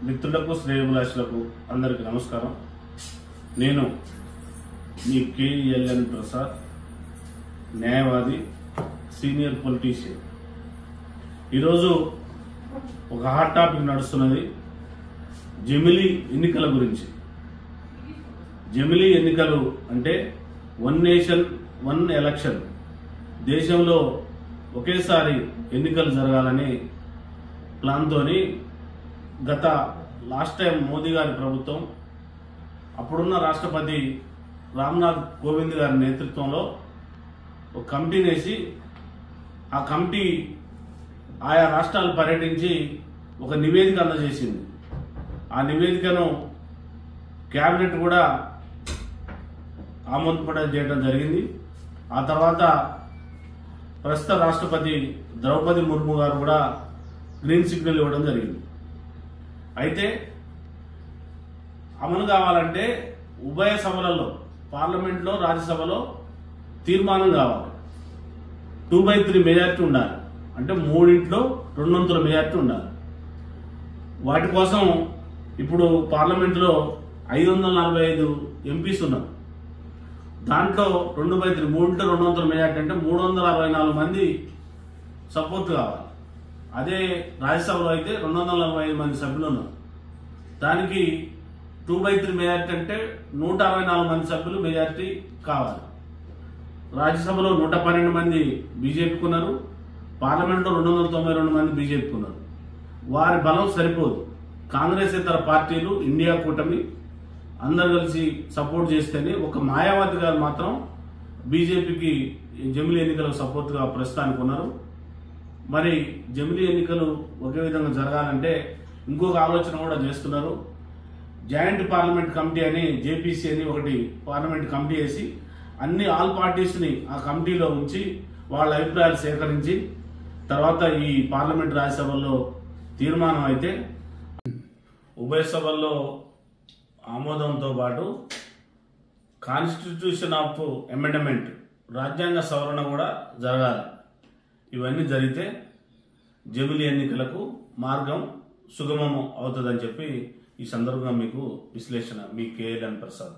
మిత్రులకు శ్రేయోభిలాషులకు అందరికీ నమస్కారం. నేను మీ కేఎల్ఎన్ ప్రసాద్, న్యాయవాది, సీనియర్ పొలిటీషియన్. ఈరోజు ఒక హాట్ టాపిక్ నడుస్తున్నది జమిలీ ఎన్నికల గురించి. జమిలీ ఎన్నికలు అంటే వన్ నేషన్ వన్ ఎలక్షన్, దేశంలో ఒకేసారి ఎన్నికలు జరగాలని ప్లాన్తోని గత లాస్ట్ టైం మోదీ గారి ప్రభుత్వం, అప్పుడున్న రాష్ట్రపతి రామ్నాథ్ కోవింద్ గారి నేతృత్వంలో ఒక కమిటీని వేసి, ఆ కమిటీ ఆయా రాష్ట్రాలు పర్యటించి ఒక నివేదిక అందజేసింది. ఆ నివేదికను క్యాబినెట్ కూడా ఆమోదపడం చేయడం జరిగింది. ఆ తర్వాత ప్రస్తుత రాష్ట్రపతి ద్రౌపది ముర్ము గారు కూడా గ్రీన్ సిగ్నల్ ఇవ్వడం జరిగింది. అయితే అమలు కావాలంటే ఉభయ సభలలో, పార్లమెంట్లో, రాజ్యసభలో తీర్మానం కావాలి. 2/3 మెజారిటీ ఉండాలి. అంటే 3 2/3 మెజారిటీ ఉండాలి. వాటి కోసం ఇప్పుడు పార్లమెంట్లో 545 ఎంపీస్ ఉన్నారు. దాంట్లో 2/3, 3 2/3 మెజారిటీ అంటే 364 మంది సపోర్ట్ కావాలి. అదే రాజ్యసభలో అయితే 245 మంది సభ్యులు ఉన్నారు. దానికి 2/3 మెజారిటీ అంటే 164 మంది సభ్యులు మెజారిటీ కావాలి. రాజ్యసభలో 112 మంది బీజేపీకి ఉన్నారు. పార్లమెంట్లో 292 మంది బీజేపీకి ఉన్నారు. వారి బలం సరిపోదు. కాంగ్రెస్ ఇతర పార్టీలు, ఇండియా కూటమి అందరు కలిసి సపోర్ట్ చేస్తేనే, ఒక మాయావతి గారు మాత్రం బీజేపీకి జమిలీ ఎన్నికలకు సపోర్ట్గా ప్రస్తుతానికి ఉన్నారు. మరి జమిలీ ఎన్నికలు ఒకే విధంగా జరగాలంటే ఇంకొక ఆలోచన కూడా చేస్తున్నారు. జాయింట్ పార్లమెంట్ కమిటీ అని, జేపీసీ అని ఒకటి పార్లమెంట్ కమిటీ వేసి అన్ని ఆల్ పార్టీస్ని ఆ కమిటీలో ఉంచి వాళ్ళ అభిప్రాయాలు సేకరించి తర్వాత ఈ పార్లమెంట్ రాజ్యసభల్లో తీర్మానం అయితే ఉభయ సభల్లో ఆమోదంతో పాటు కాన్స్టిట్యూషన్ ఆఫ్ అమెండ్మెంట్, రాజ్యాంగ సవరణ కూడా జరగాలి. ఇవన్నీ జరిగితే జమిలీ ఎన్నికలకు మార్గం సుగమం అవుతుందని చెప్పి ఈ సందర్భంగా మీకు విశ్లేషణ. మీ కేఎల్ఎన్ ప్రసాద్.